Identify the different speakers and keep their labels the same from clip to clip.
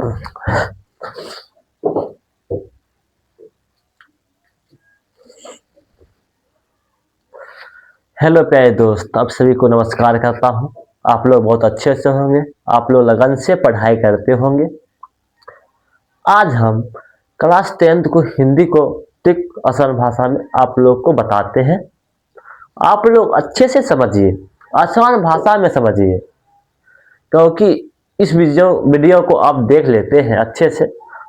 Speaker 1: Hello प्यारे दोस्त, आप सभी को नमस्कार करता हूँ। आप लोग बहुत अच्छे से होंगे। आप लोग लगन से पढ़ाई करते होंगे। आज हम क्लास 10th को हिंदी को ठीक आसान भाषा में आप लोग को बताते हैं। आप लोग अच्छे से समझिए, आसान भाषा में समझिए, क्योंकि इस वीडियो को आप देख लेते हैं अच्छे से,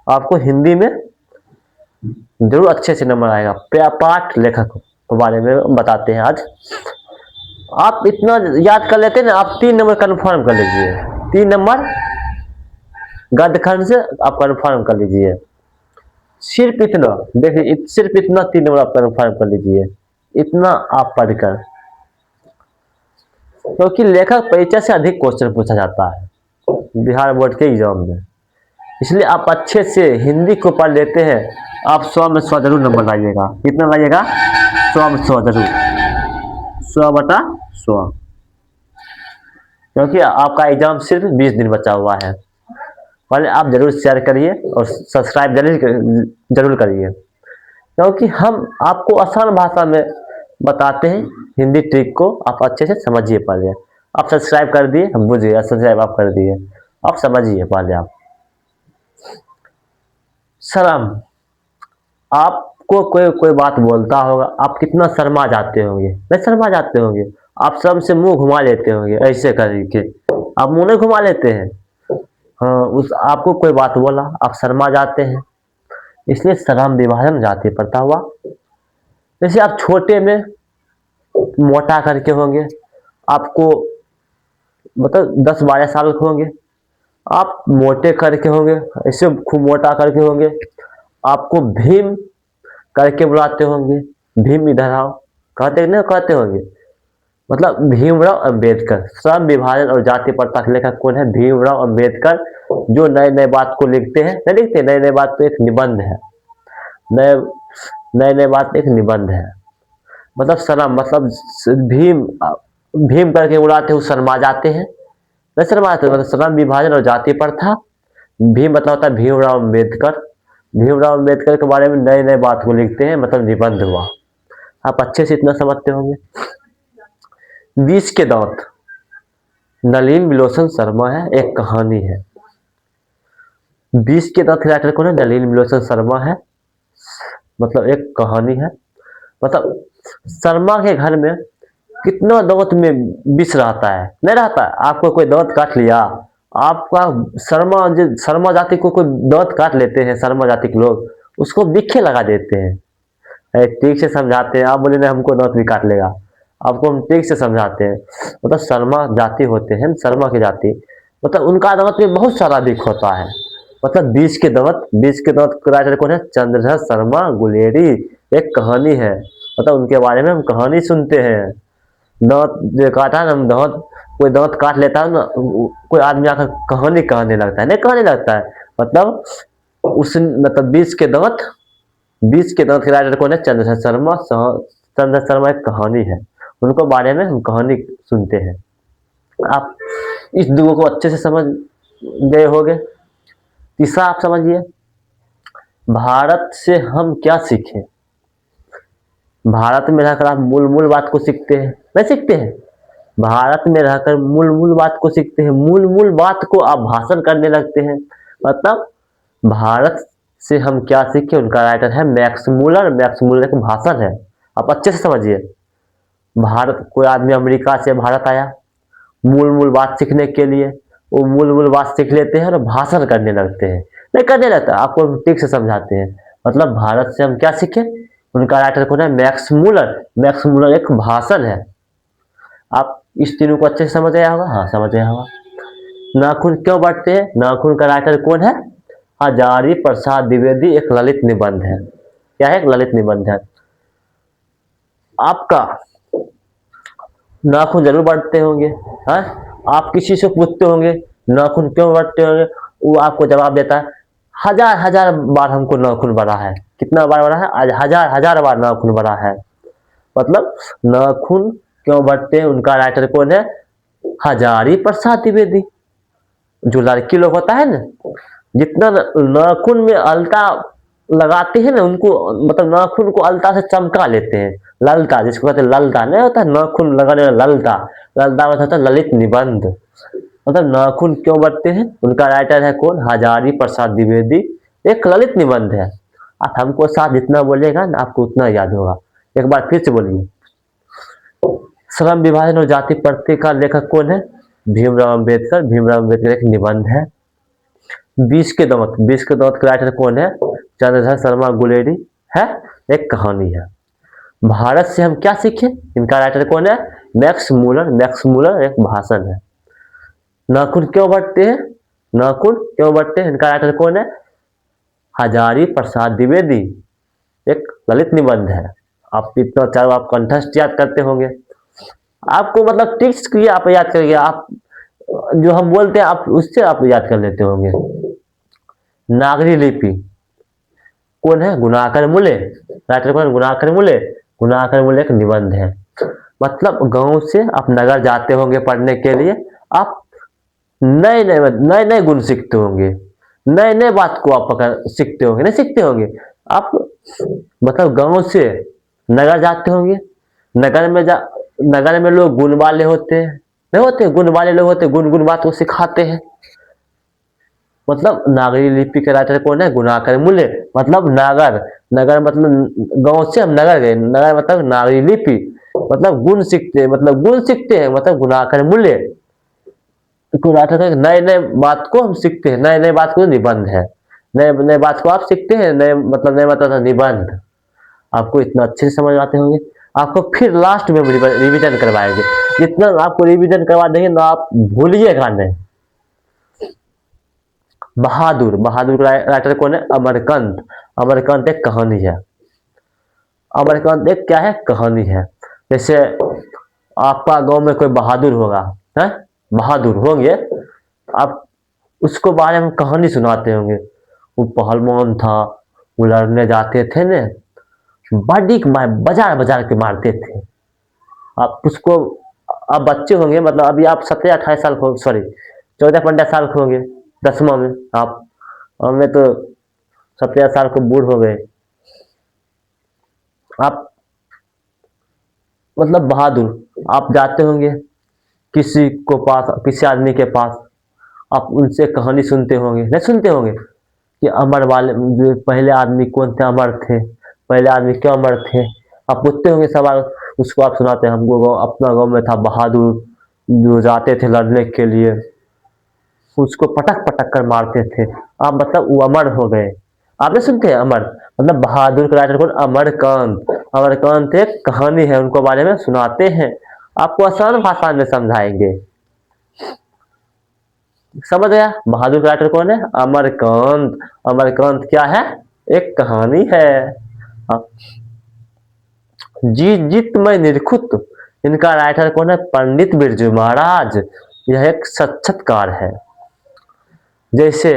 Speaker 1: आपको हिंदी में जरूर अच्छे से नंबर आएगा। पाठ लेखक के बारे में बताते हैं आज। आप इतना याद कर लेते हैं ना, आप 3 नंबर कन्फर्म कर लीजिए। 3 नंबर गदखंड से आप कन्फर्म कर लीजिए। सिर्फ इतना देखिए, सिर्फ इतना 3 नंबर आप कन्फर्म कर लीजिए। इतना आप पढ़कर, क्योंकि लेखक परीक्षा से अधिक क्वेश्चन पूछा जाता है बिहार बोर्ड के एग्जाम में, इसलिए आप अच्छे से हिंदी को पढ़ लेते हैं। आप 100 में 100 जरूर नंबर लाइएगा। कितना लाइएगा? 100 में 100 जरूर, 100/100, क्योंकि आपका एग्जाम सिर्फ 20 दिन बचा हुआ है। पहले आप जरूर शेयर करिए और सब्सक्राइब जरूर करिए, क्योंकि हम आपको आसान भाषा में बताते हैं। हिंदी ट्रिक को आप अच्छे से समझिए। पहले आप सब्सक्राइब कर दिए, हम बुझ गए। सब्सक्राइब आप कर दिए, आप समझिए। पहले आप शर्म, आपको कोई कोई बात बोलता होगा, आप कितना शर्मा जाते होंगे। नहीं शर्मा जाते होंगे? आप शर्म से मुंह घुमा लेते होंगे, ऐसे करके आप मुंह नहीं घुमा लेते हैं। हाँ, उस आपको कोई बात बोला, आप शर्मा जाते हैं, इसलिए शर्म विभाजन जाति पड़ता हुआ। जैसे आप छोटे में मोटा करके होंगे, आपको मतलब 10-12 साल के होंगे, आप मोटे करके होंगे, ऐसे खूब मोटा करके होंगे। आपको भीम करके बुलाते होंगे, भीम इधर आओ, कहते नहीं कहते होंगे। मतलब भीमराव अंबेडकर, श्रम विभाजन और जाति प्रथा के लेखक कौन है? भीमराव अंबेडकर, जो नए नए बात को लिखते हैं। नहीं लिखते, नए नए बात तो एक निबंध है। नए नए नए बात एक निबंध है। मतलब शर्म, मतलब भीम भीम करके बुलाते हैं, शर्मा जाते हैं। नहीं शर्मा जाते, मतलब श्रम विभाजन और जाति प्रथा। भीम मतलब होता है भीमराव अंबेडकर। भीमराव अंबेडकर के बारे में नए नए बात को लिखते हैं, मतलब निबंध हुआ। आप अच्छे से इतना समझते होंगे। 20 के दांत, नलिन विलोचन शर्मा है, एक कहानी है। 20 के दांत राइटर कौन है? नलिन विलोचन शर्मा है, मतलब एक कहानी है। मतलब शर्मा के घर में कितना दांत में विष रहता है? नहीं रहता। आपको कोई दांत काट लिया, आपका शर्मा जाति को कोई दांत काट लेते हैं, शर्मा जाति के लोग उसको बिखे लगा देते हैं। ठीक से समझाते हैं। आप बोले ना हमको दांत भी काट लेगा, आपको हम ठीक से समझाते हैं। मतलब शर्मा जाति होते हैं, शर्मा की जाति, मतलब उनका दांत में बहुत सारा बिख होता है। मतलब 20 के दांत का राइटर कौन है? चंद्रधर शर्मा गुलेरी, एक कहानी है। मतलब उनके बारे में हम कहानी सुनते हैं। दांत जो काटा है ना, हम दांत, कोई दांत काट लेता है ना, कोई आदमी आकर कहानी कहने लगता है। नहीं कहने लगता है, मतलब उस मतलब 20 के दांत के राइटर कौन है? चंद्रधर शर्मा। चंद्रधर शर्मा एक कहानी है, उनको बारे में हम कहानी सुनते हैं। आप इस दुगो को अच्छे से समझ गए होंगे। तीसरा आप समझिए, भारत से हम क्या सीखें। भारत में रहकर आप मूल मूल बात को सीखते हैं। नहीं सीखते हैं? भारत में रहकर मूल मूल बात को सीखते हैं। मूल मूल बात को आप भाषण करने लगते हैं। मतलब भारत से हम क्या सीखे, उनका राइटर है मैक्स मूलर। मैक्स मूलर एक भाषण है, आप अच्छे से समझिए। भारत, कोई आदमी अमेरिका से भारत आया मूल मूल बात सीखने के लिए, वो मूल मूल बात सीख लेते हैं और भाषण करने लगते हैं। नहीं करने लगता, आपको ठीक से समझाते हैं। मतलब भारत से हम क्या सीखे, उनका राइटर कौन है? Max Muller. मैक्स मूलर एक भाषण है। आप इस तीनों को अच्छे से समझ गया होगा। हाँ, समझ गया होगा। नाखून क्यों बढ़ते हैं, नाखून का राइटर कौन है? हजारी प्रसाद द्विवेदी, एक ललित निबंध है। क्या है? एक ललित निबंध है। आपका नाखून जरूर बढ़ते होंगे। हाँ, आप किसी से पूछते होंगे नाखून क्यों बढ़ते होंगे, वो आपको जवाब देता है हजार हजार बार हमको नाखून बढ़ा है। कितना बार बढ़ा है? आज हजार हजार बार नाखून बढ़ा है। मतलब नाखून क्यों बढ़ते हैं, उनका राइटर कौन है? हजारी प्रसाद द्विवेदी। जो लड़की लोग होता है ना, जितना नाखून में अलता लगाते हैं ना उनको, मतलब नाखून को अलता से चमका लेते हैं। ललता जिसको कहते हैं ललता, नहीं होता नाखून लगाने वाला ललता, ललता मतलब होता है ललित निबंध। मतलब नाखून क्यों बढ़ते हैं, उनका राइटर है कौन, हजारी प्रसाद द्विवेदी। एक ललित निबंध है। आप हमको साथ जितना बोलेगा ना आपको उतना याद होगा। एक बार फिर से बोलिए। श्रम विभाजन और जाति प्रत्यय का लेखक कौन है, भीमराव अम्बेडकर। भीमराव अम्बेडकर एक निबंध है। 20 के दौत का राइटर कौन है, चंद्रशेखर शर्मा गुलेरी है, एक कहानी है। भारत से हम क्या सीखे, इनका राइटर कौन है, मैक्स मूलर। मैक्स मूलर एक भाषण है। नाखून क्यों बढ़ते हैं, नाखून क्यों बढ़ते हैं, इनका राइटर कौन है, हजारी प्रसाद द्विवेदी, एक ललित निबंध है। आप इतना चाहो आप कंठस्थ याद करते होंगे, आपको मतलब टिक्स की आप याद करिए, आप जो हम बोलते हैं आप उससे आप याद कर लेते होंगे। नागरी लिपि कौन है, गुणाकर मुले। राइटर कौन, गुणाकर मुले। गुणाकर मुले एक निबंध है। मतलब गांव से आप नगर जाते होंगे पढ़ने के लिए, आप नए नए नए नए गुण सीखते होंगे, नए नए बात को आप पकड़ सीखते होंगे, नहीं सीखते होंगे आप। मतलब गांव से नगर जाते होंगे, नगर में जा नगर में लोग गुण वाले होते हैं, नहीं होते, गुण वाले लोग होते, गुण गुण बात को सिखाते हैं। मतलब नागरी लिपि के राइटर कौन है, गुणाकर मूल्य। मतलब नागर, नगर मतलब गांव से हम नगर गए, नगर मतलब नागरी लिपि, मतलब गुण सीखते हैं, मतलब गुण सीखते हैं, मतलब गुणाकर मूल्य। नए नए बात को हम सीखते हैं, नए नए बात को निबंध है, नए नए बात को आप सीखते हैं, नए मतलब निबंध। आपको इतना अच्छे से समझ आते होंगे। आपको फिर लास्ट में रिवीजन करवाएंगे, जितना आपको रिवीजन करवा देंगे ना आप भूलिएगा नहीं। बहादुर, बहादुर का राइटर कौन है, अमरकांत। अमरकांत एक कहानी है। अमरकांत एक क्या है, कहानी है। जैसे आपका गांव में कोई बहादुर होगा, है, बहादुर होंगे, आप उसको बारे में कहानी सुनाते होंगे। वो पहलवान था, वो लड़ने जाते थे ने, बड़ी बाजार बाजार के मारते थे। आप उसको, आप बच्चे होंगे, मतलब अभी आप 17 18 साल को, सॉरी 14 15 साल के होंगे, 10वां में आप, हमें तो 17 साल को बूढ़ हो गए। आप मतलब बहादुर, आप जाते होंगे किसी को पास, किसी आदमी के पास, आप उनसे कहानी सुनते होंगे, नहीं सुनते होंगे कि अमर वाले जो पहले आदमी कौन थे, अमर थे, पहले आदमी क्यों अमर थे। आप पूछते होंगे सवाल, उसको आप सुनाते हैं। हमको गाँव, अपना गांव में था बहादुर, जो जाते थे लड़ने के लिए, उसको पटक पटक कर मारते थे। आप मतलब वो अमर हो गए। आपने सुनते हैं अमर, मतलब बहादुर का राइटर कौन, अमरकांत। अमरकांत एक कहानी है, उनको बारे में सुनाते हैं, आपको आसान भाषा में समझाएंगे। समझ गया, बहादुर का राइटर कौन है, अमरकांत। अमरकांत क्या है, एक कहानी है। अब जीत जीत मैं निरखुत, इनका राइटर कौन है, पंडित बिरजू महाराज। यह एक साक्षात्कार है। जैसे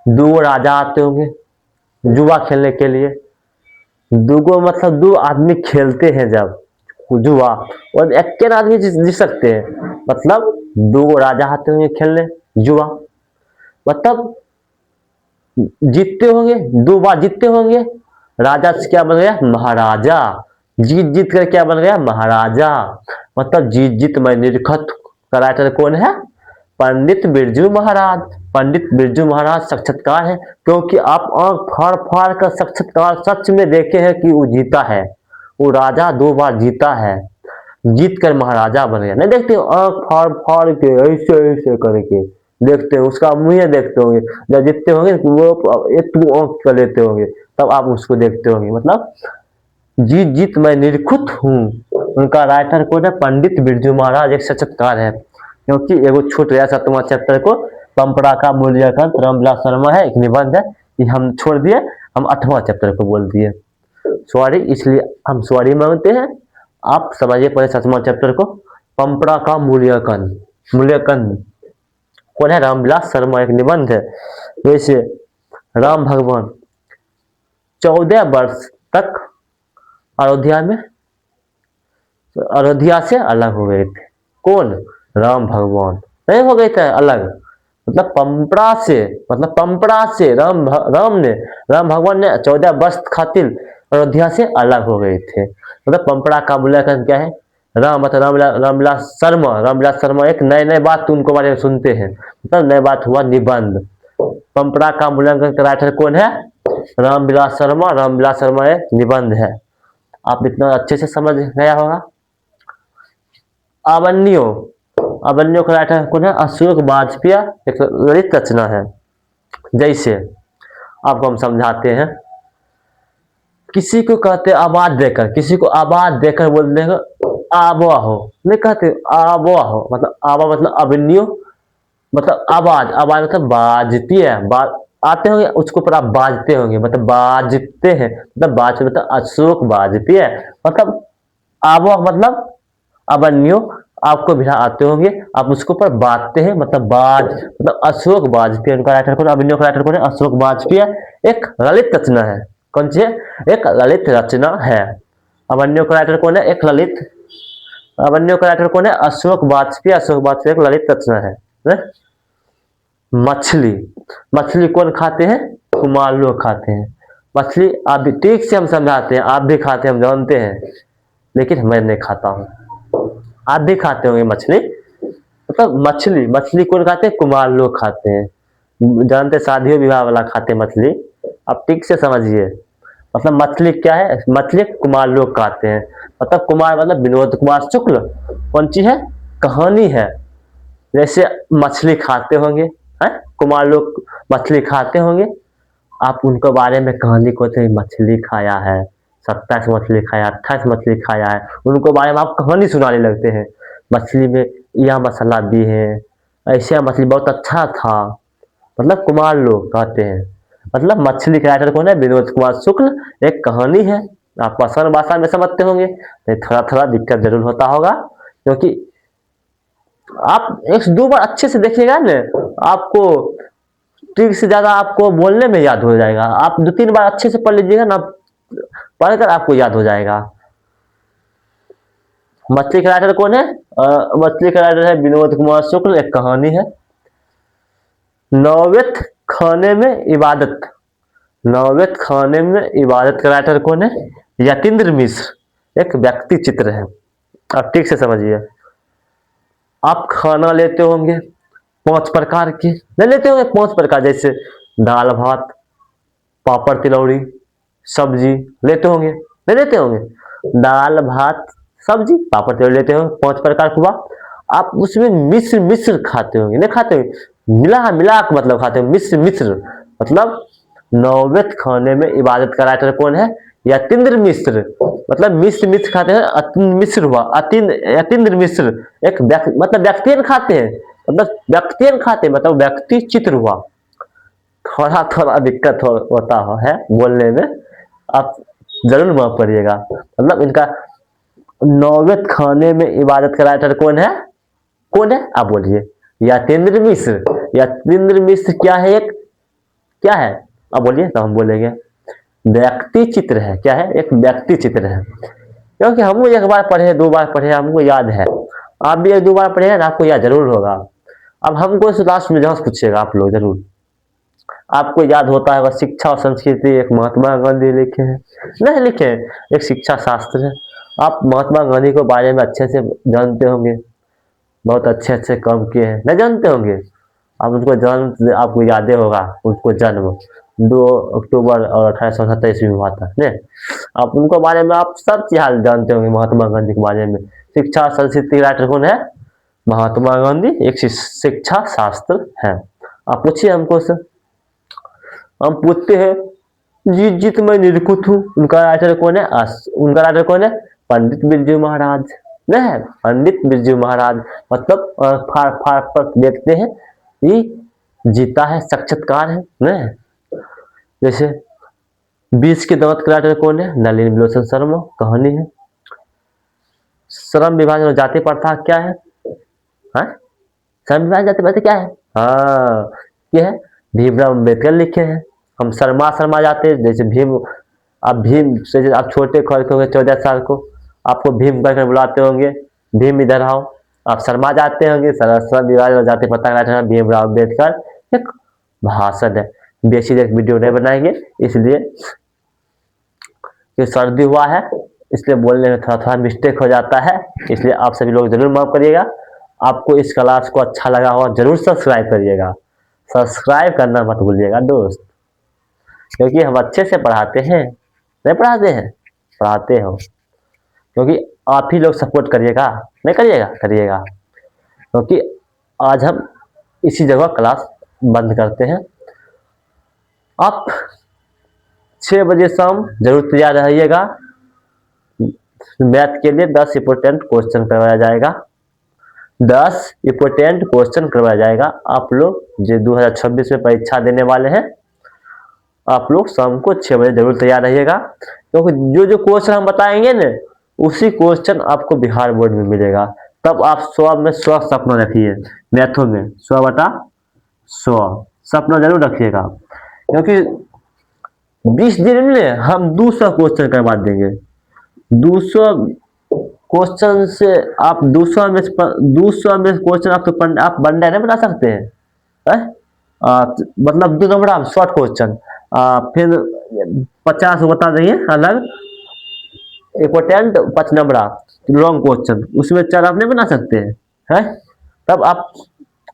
Speaker 1: दो राजा आते होंगे जुआ खेलने के लिए, दूगो मतलब दो आदमी खेलते हैं जब जुआ, और एक आदमी जीत सकते हैं, मतलब दो राजा आते होंगे खेलने जुआ, मतलब जीतते होंगे, 2 बार जीतते होंगे, राजा से क्या बन गया, महाराजा। जीत जीत कर क्या बन गया, महाराजा। मतलब जीत जीत मैं निरखत का राइटर कौन है, पंडित बिरजू महाराज। पंडित बिरजू महाराज साक्षात्कार है, क्योंकि आप आंख फाड़ फाड़ कर साक्षात्कार सच में देखे हैं कि वो जीता है, वो राजा 2 बार जीता है, जीत कर महाराजा बन गया। नहीं देखते हो, आंख फाड़ फाड़ के ऐसे ऐसे करके देखते हो, उसका मुंह देखते होंगे, जब जीतते होंगे वो एक आंख कर लेते होंगे, तब आप उसको देखते होंगे। मतलब जीत जीत मैं निरखुत हूँ, उनका राइटर कौन है, पंडित बिरजू महाराज एक साक्षात्कार है। क्योंकि एगो छूट गया 7वां चैप्टर को, पंपरा का मूल्यांकन, रामविलास शर्मा है, एक निबंध है, ये हम छोड़ दिए, हम 8वां चैप्टर को बोल दिए, सॉरी, इसलिए हम सॉरी मांगते हैं। आप समझिए पहले 7वां चैप्टर को, पंपरा का मूल्यांकन। मूल्यांकन कौन है, रामविलास शर्मा, एक निबंध है। वैसे राम भगवान 14 वर्ष तक अयोध्या में, अयोध्या से अलग हो गए थे। कौन, राम भगवान नहीं हो गए थे अलग, मतलब पंपड़ा से, मतलब पंपड़ा से राम भगवान ने 14 वर्ष खातिर अयोध्या से अलग हो गए थे। मतलब पंपड़ा का मूल्यांकन क्या है? राम मतलब रामविलास शर्मा एक नए नए बात उनको बारे में सुनते हैं, मतलब नए बात हुआ निबंध। पंपड़ा का मूल्यांकन का राइटर कौन है? रामविलास शर्मा एक निबंध है। आप इतना अच्छे से समझ गया होगा। अवन्यो, अवन्यो का राइटर कौन है? अशोक वाजपेयी, एक ललित रचना है। जैसे आपको हम समझाते हैं, किसी को कहते आवाज देकर, किसी को आवाज देकर बोल देगा आबा हो, नहीं कहते आबा हो, मतलब आबा मतलब अवन्यो, मतलब आवाज, आवाज मतलब बाजती है, आते होंगे उसको पर आप बाजते होंगे, मतलब बाजते हैं, मतलब बाज मतलब अशोक बाजती है, मतलब आबा मतलब अवन्यो, आपको भी आते होंगे, आप उसको पर बाजते हैं, मतलब बाज, मतलब अशोक वाजपेयी उनका राइटर कौन? अवन्यो का राइटर कौन है? अशोक वाजपेयी। एक ललित रचना है। कौन सी है? एक ललित रचना है। अवन्यो का राइटर कौन है? एक ललित, अवन्यो का राइटर कौन है? अशोक वाजपेयी। अशोक वाजपेयी एक ललित रचना है। मछली, मछली कौन खाते हैं? कुमार लोग खाते हैं मछली। आप भी ठीक से हम समझाते हैं, आप भी खाते हैं, हम जानते हैं, लेकिन मैं नहीं खाता हूँ। आप भी खाते होंगे मछली, मतलब मछली, मछली कौन खाते हैं? कुमार लोग खाते हैं, जानते, शादियों विवाह वाला खाते हैं मछली। आप ठीक से समझिए, मतलब मछली क्या है? मछली कुमार लोग खाते हैं, मतलब कुमार मतलब विनोद कुमार शुक्ल। कौन सी है? कहानी है। जैसे मछली खाते होंगे, हैं, कुमार लोग मछली खाते होंगे, आप उनको बारे में कहानी को थे, मछली खाया है, 27 मछली खाया, 28 मछली खाया है, उनको बारे में आप कहानी सुनाने लगते हैं। मछली में यह मसाला दी है, ऐसे मछली बहुत अच्छा था, मतलब कुमार लोग कहते हैं। मतलब मछली के राइटर कौन है? विनोद कुमार शुक्ल। एक कहानी है, आप आसान भाषा में समझते होंगे, तो थोड़ा थोड़ा दिक्कत जरूर होता होगा, क्योंकि आप एक दो बार अच्छे से देखिएगा ना, आपको ठीक से ज्यादा आपको बोलने में याद हो जाएगा। आप 2-3 बार अच्छे से पढ़ लीजिएगा ना, पढ़कर आपको याद हो जाएगा। मछली का राइटर कौन है? मछली का राइटर है विनोद कुमार शुक्ल। एक कहानी है। नौवेत खाने में इबादत, नौवेत खाने में इबादत का राइटर कौन है? यतीन्द्र मिश्र। एक व्यक्ति चित्र है, आप ठीक से समझिए। आप खाना लेते होंगे 5 प्रकार के, नहीं लेते होंगे 5 प्रकार, जैसे दाल भात, पापड़ तिलौड़ी, सब्जी लेते होंगे, नहीं लेते होंगे? दाल भात सब्जी पापड़ तिलौड़ी लेते होंगे, 5 प्रकार हुआ। आप उसमें मिश्र मिश्र खाते होंगे, नहीं खाते होंगे? मिला मिला के मतलब खाते होंगे, मिश्र मिश्र, मतलब नौवेत खाने में इबादत का राइटर कौन है? यतीन्द्र मिश्र। मतलब मिश्र मिश्र खाते हैं, अतिन्द्र मिश्र हुआ, यतीन्द्र मिश्र। एक मतलब व्यक्ति खाते हैं, मतलब व्यक्ति खाते हैं, मतलब व्यक्ति चित्र हुआ। थोड़ा थोड़ा दिक्कत होता है बोलने में, आप जरूर माफ करिएगा। मतलब इनका नौवेत खाने में इबादत का राइटर कौन है? कौन है आप बोलिए? यतीन्द्र मिश्र। यतीन्द्र मिश्र क्या है? एक क्या है आप बोलिए, तो हम बोलेंगे व्यक्ति चित्र है। क्या है? एक व्यक्ति चित्र है, क्योंकि हम एक बार पढ़े, 2 बार पढ़े, हमको याद है। आप भी 1-2 बार पढ़ेगा ना, आपको याद जरूर होगा। अब हमको लास्ट में जहाँ पूछेगा आप लोग जरूर, आपको याद होता है, शिक्षा और संस्कृति एक महात्मा गांधी लिखे हैं, नहीं लिखे हैं, एक शिक्षा शास्त्र है। आप महात्मा गांधी को बारे में अच्छे से जानते होंगे, बहुत अच्छे अच्छे काम किए हैं, नहीं जानते होंगे? आप उनको जन्म आपको याद होगा, उनको जन्म 2 अक्टूबर और 1870 ईस्वी में हुआ था, नहीं? आप उनको बारे में आप सब चीज जानते होंगे, महात्मा गांधी के बारे में। शिक्षा संस्कृति राइटर कौन है? महात्मा गांधी। एक शिक्षा शास्त्र है। आप पूछिए हमको सर, हम पूछते हैं। जीत जीत मैं निर्कुत हूँ, उनका राइटर कौन है? उनका राइटर कौन है? पंडित बिरजू महाराज, नहीं है? पंडित बिरजू महाराज। मतलब फाड़ फाड़ पर देखते हैं, ये जीता है, साक्षात्कार है, नहीं? जैसे 20 के दांत का राइटर कौन है? नलिनी विलोचन शर्मा। कहानी है। श्रम विभाजन और जाति प्रथा क्या है? हाँ, श्रम विभाजन जाति प्रथा क्या है? हाँ, ये है भीमराव अम्बेडकर लिखे हैं। हम शर्मा शर्मा जाते हैं, जैसे भीम, आप भीम से आप छोटे खड़े होंगे 14 साल को, आपको भीम कहकर बुलाते होंगे, भीम इधर आओ। आप शर्मा जाते होंगे, सरस्वती विवाह हो जाते पता भीमराव अम्बेडकर एक भाषण है, बेसी देर वीडियो नहीं बनाएंगे, इसलिए ये सर्दी हुआ है इसलिए बोलने में थोड़ा थोड़ा मिस्टेक हो जाता है, इसलिए आप सभी लोग जरूर माफ करिएगा। आपको इस क्लास को अच्छा लगा हो जरूर सब्सक्राइब करिएगा, सब्सक्राइब करना मत भूलिएगा दोस्त, क्योंकि हम अच्छे से पढ़ाते हैं, नहीं पढ़ाते हैं, पढ़ाते हो, क्योंकि आप ही लोग सपोर्ट करिएगा, नहीं करिएगा, करिएगा, क्योंकि आज हम इसी जगह क्लास बंद करते हैं। आप 6 बजे शाम जरूर तैयार रहिएगा, मैथ के लिए 10 इंपोर्टेंट क्वेश्चन करवाया जाएगा, 10 इंपोर्टेंट क्वेश्चन करवाया जाएगा। आप लोग जो 2026 में परीक्षा देने वाले हैं, आप लोग शाम को 6 बजे जरूर तैयार रहिएगा, क्योंकि जो जो क्वेश्चन हम बताएंगे ना उसी क्वेश्चन आपको बिहार बोर्ड में मिलेगा। तब आप 100 में 100 सपना रखिए, मैथों में 100/100 सपना जरूर रखिएगा, क्योंकि 20 दिन में हम 200 क्वेश्चन करवा देंगे। 200 क्वेश्चन से आप 200 में क्वेश्चन आप बंडा नहीं बना सकते हैं, मतलब 2 नंबर आप शॉर्ट क्वेश्चन, फिर 50 बता देंगे अलग इंपोर्टेंट, 5 नंबर लॉन्ग क्वेश्चन, उसमें 4 आप नहीं बना सकते हैं। तब आप,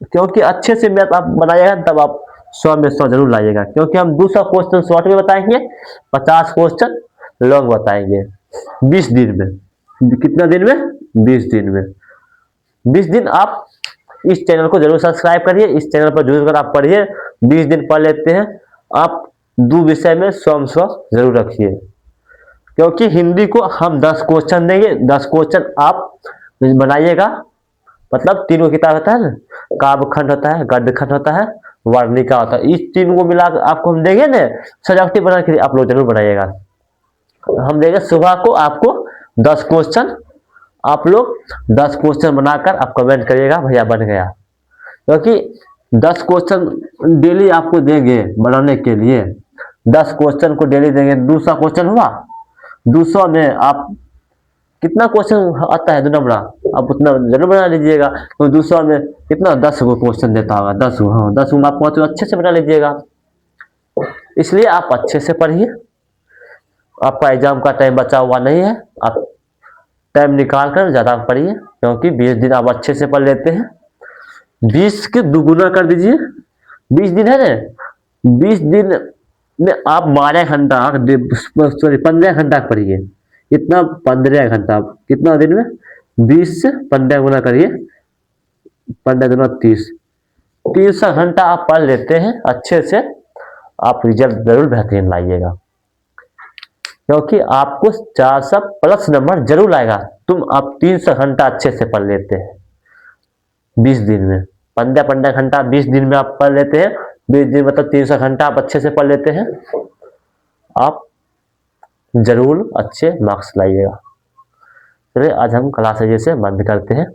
Speaker 1: क्योंकि अच्छे से मैथ आप बनाइएगा तब आप 100 में 100 जरूर लाइएगा, क्योंकि हम 200 क्वेश्चन शॉर्ट में बताएंगे, 50 क्वेश्चन लॉन्ग बताएंगे 20 दिन में। कितना दिन में? 20 दिन में। 20 दिन आप इस चैनल को जरूर सब्सक्राइब करिए, इस चैनल पर जुड़ कर आप पढ़िए, 20 दिन पढ़ लेते हैं आप। 2 विषय में 100 जरूर रखिए, क्योंकि हिंदी को हम 10 क्वेश्चन देंगे, 10 क्वेश्चन आप बनाइएगा। मतलब 3 किताब होता है ना, काव्य खंड होता है, गद्य खंड होता है, वर्णिका होता है, इस 3 को मिलाकर आपको हम देंगे ना सजावटी बनाने के लिए, आप लोग जरूर बनाइएगा। हम देंगे सुबह को आपको 10 क्वेश्चन, आप लोग 10 क्वेश्चन बनाकर आप कमेंट करिएगा भैया बन गया, क्योंकि 10 क्वेश्चन डेली आपको देंगे बनाने के लिए। 10 क्वेश्चन को डेली देंगे, 200 क्वेश्चन हुआ, 200 में आप कितना क्वेश्चन आता है 2 नंबर, आप उतना जरूर बना लीजिएगा। तो 200 में कितना 10 को क्वेश्चन देता होगा, 10 हाँ 10 में आप अच्छे से बना लीजिएगा। इसलिए आप अच्छे से पढ़िए, आपका एग्जाम का टाइम बचा हुआ नहीं है, आप टाइम निकाल कर ज़्यादा पढ़िए, क्योंकि 20 दिन आप अच्छे से पढ़ लेते हैं। 20 के दुगुना कर दीजिए, 20 दिन है ना, 20 दिन में आप 12 घंटा, सॉरी 15 घंटा पढ़िए। इतना 15 घंटा, कितना दिन में? 20 से 15 गुना करिए, 15 गुना 30, 300 घंटा आप पढ़ लेते हैं अच्छे से, आप रिजल्ट जरूर बेहतरीन लाइएगा, क्योंकि आपको 400 प्लस नंबर जरूर आएगा। आप 300 घंटा अच्छे से पढ़ लेते हैं 20 दिन में, 15 घंटा 20 दिन में आप पढ़ लेते हैं, 20 दिन मतलब 300 घंटा आप अच्छे से पढ़ लेते हैं, आप जरूर अच्छे मार्क्स लाइएगा। चलिए आज हम क्लास से बंद करते हैं।